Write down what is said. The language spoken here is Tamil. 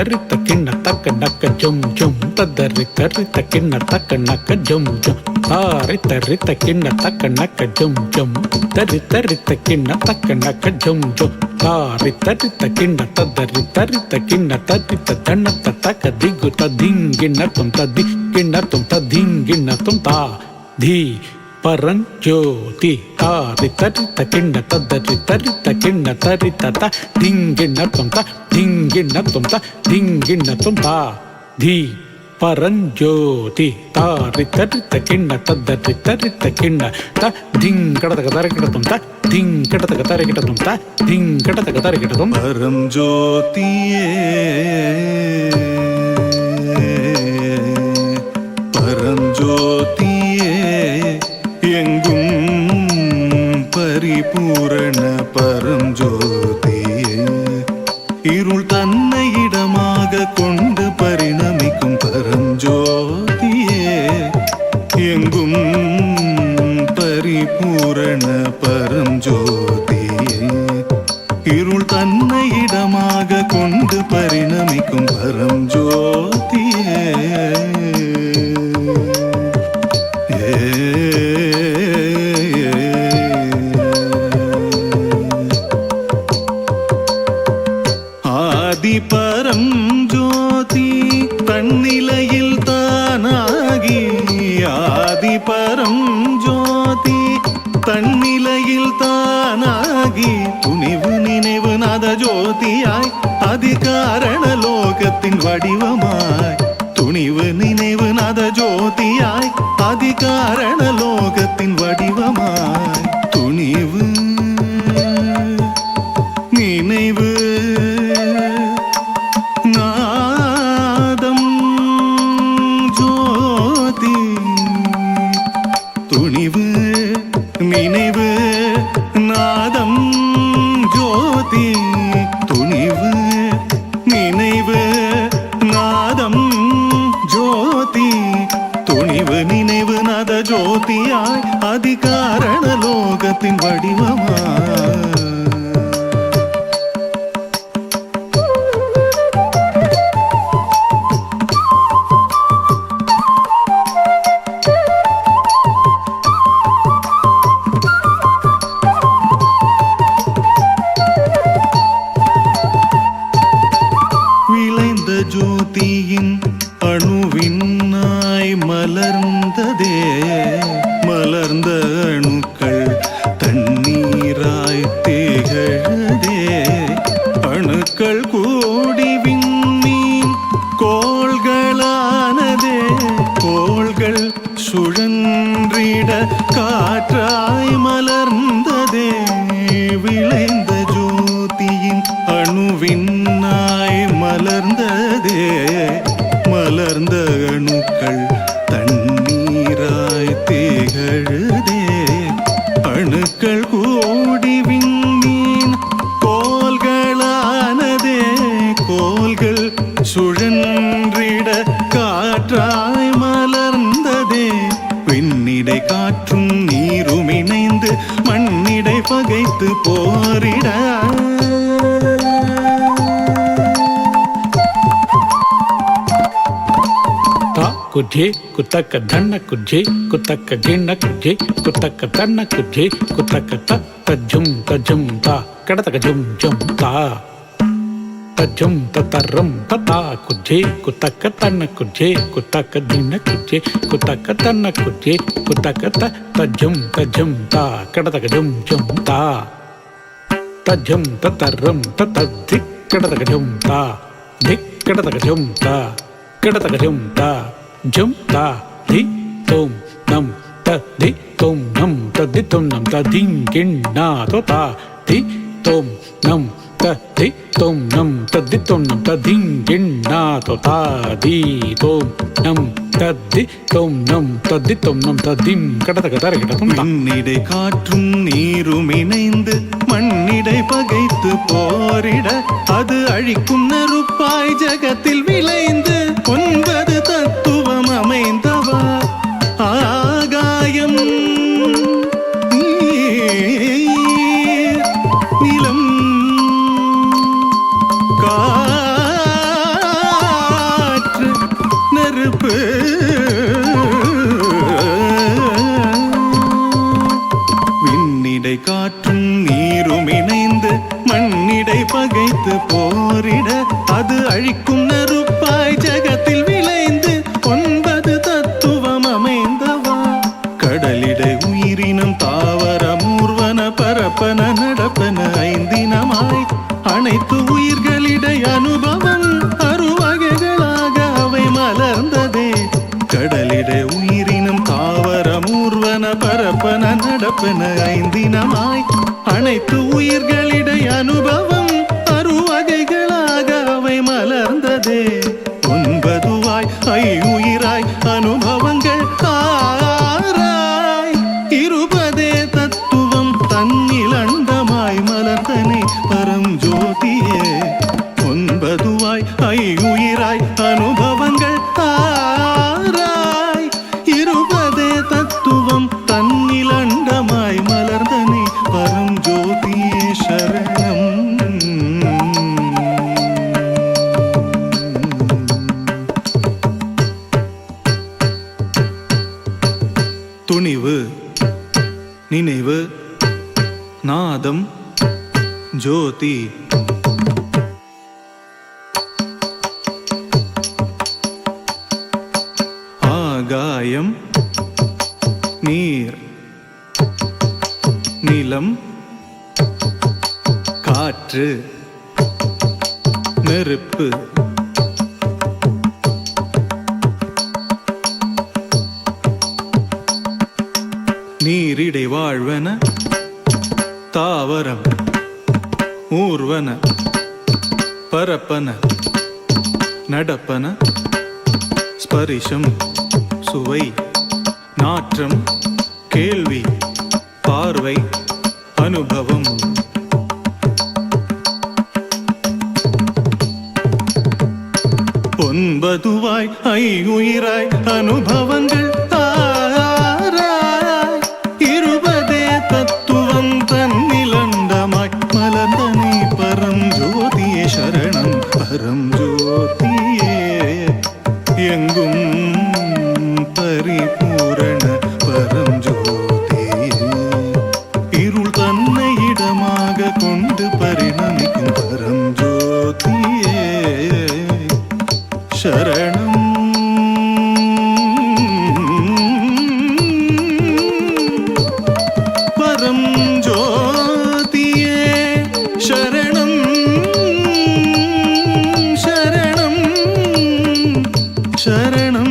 தரித்த கிண்ண தக்க நக்க ஜும் ஜும் தத்தரி தரித்த கிண்ண தக்க நக்க ஜும் ஜும் தாரி தரித்த கிண்ண தக்க நக்க ஜும் ஜும் தரி தரித்த கிண்ண தக்க நக்க ஜும் ஜும் தாரி தரித்த கிண்ண தத்தரி தரித்த கிண்ண தரித்த தன்னத்த தக்க திகு ததிங்கிண்ணத்தும் ததி கிண்ணத்தும் ததிங்கிண்ணத்தும் தா தி பரஞ்சோதி தாரி தரித்த கிண்ண தத்தரி தரித்த கிண்ண தரித்த த திங்கிண்ணத்தும் த திங்கிண்ணத்தும் த திங்கிண்ணத்தும் தா தி பரஞ்சோதி தாரி தரித்த கிண்ண தத்தரி தரித்த கிண்ண த திங்கடதக தரகிடத்தும் த திங்கடதக தரகிடத்தும் த திங்கடதக தரகிடத்தும் பரஞ்சோதியே பரஞ்சோதியே எங்கும் பரிபூரண பரஞ்சோதியே இருள் தன்னை இடமாக கொண்டு பரிணமிக்கும் பரஞ்சோதியே எங்கும் பரிபூரண பரஞ்சோதியே இருள் தன்னை இடமாக கொண்டு பரிணமிக்கும் பரஞ்சோதியே ஆதி பரஞ்சோதி தன்னிலையில் தானாகி ஆதி பரஞ்சோதி தன்னிலையில் தானாகி துணிவு நினைவு நத ஜோதியாய் அதிகாரண லோகத்தின் வடிவமாய் துணிவு நினைவு நத ஜோதியாய் அதிகாரண லோகத்தின் வடிவமாய் துணிவு நினைவு நாதம் ஜோதி துணிவு நினைவு நாதம் ஜோதி துணிவு நினைவு நாதம் ஜோதி துணிவு நினைவு நத ஜோதியாய் அதிகாரண லோகத்தின் வடிவமாய் ஜோதியின் அணுவின்னாய் மலர்ந்ததே மலர்ந்த அணுக்கள் தண்ணீராய் திகழதே அணுக்கள் கூடி விண்மீன் கோள்களானதே கோள்கள் சுழன்றிட காற்றாய் மலர்ந்ததே விளைந்த ஜோதியின் அணுவின்னாய் மலர்ந்ததே மலர்ந்த அணுக்கள் தண்ணீராய் திகழதே அணுக்கள் கூடி விண்மீன் கோள்களானதே கோள்கள் சுழன்றிட காற்றாய் மலர்ந்ததே விண்ணிடை காற்றும் நீரும் இணைந்து மண்ணிடை பகைத்து போரிட குஜே குத்தக்க தன்ன குஜே குத்தக்க கிண்ண குஜே குத்தக்க தன்ன குஜே குத்தக்க தஜும் தஜும் தா கடதக ஜும் ஜும் தா தஜும் தத்தரம் ததா குஜே குத்தக்க தன்ன குஜே குத்தக்க கிண்ண குஜே குத்தக்க தன்ன குஜே குத்தக்க தஜும் தஜும் தா கடதக ஜும் ஜும் தா தஜும் தத்தரம் ததி கடதக ஜும் தா திக் கடதக ஜும் தா கடதக ஜும் தா ஜும் தா தி தோம் நம் த தி தோம் நம் த தி தோம் நம் த திங் கிண்ணா தோ தா தி தோம் நம் த தி தோம் நம் த தி தோம் நம் த திங் கிண்ணா தோ தா தி தோம் நம் த தி தோம் நம் த தி தோம் நம் த திம் கடதக தரகிடதும் மண்ணிடை காற்றும் நீரும் இணைந்து மண்ணிடை பகைத்து போரிட அது அழிக்கும் நெருப்பாய் ஜகத்தில் விளைந்து 9 தத்துவம் அமைந்தவா ஆகாயம் நிலம் காற்று காற்றும் நீரும் இணைந்து மண்ணிடை பகைத்து போரிட அது அழிக்கும் நெருப்பாய் ஜகத்தில் விளைந்து 9 தத்துவம் அமைந்தவா கடலிடை உயிரினம் தாவர மூர்வன பரப்பன நடப்பன 5 இனமாய் அனைத்து உயிர்களிடை அனுபவம் அருவகைகளாக அவை மலர்ந்ததே கடலிடை உயிரினம் தாவர மூர்வன பரப்பன நடப்பன 5 இனமாய் அனைத்து உயிர்களிடை அனுபவம் அருவகைகளாக அவை மலர்ந்ததே 9 ஐயுயிராய் அனுபவங்கள் 6 20 தத்துவம் தன்னில் அண்டமாய் மலர்ந்தனை பரம் ஜோதியே 9 ஐயுயிராய் அனுபவங்கள் 6 20 தத்துவம் தன்னில் அண்டமாய் மலர்ந்தனை பரம் ஜோதியே சரணம் துணிவு நினைவு நாதம் ஜோதி ஆகாயம் நீர் நிலம் காற்று நெருப்பு நீரிடை வாழ்வன தாவரம் ஊர்வன பரப்பன நடப்பன ஸ்பரிசம் சுவை நாற்றம் கேள்வி பார்வை அனுபவம் 9 ஐயுயிராய் அனுபவங்கள் 6 20 தத்துவம் தன்னிலண்டமாய் மலர்ந்தனை பரம் ஜோதியே சரணம் பரம் ஜோதியே எங்கும் பரிபூரண பரம் ஜோதியே இருள் தன்னை இடமாக கொண்டு பரிணமிக்கும் பரம் ஜோதியே சரணம் பரம் ஜோதியே சரணம் சரணம் சரணம்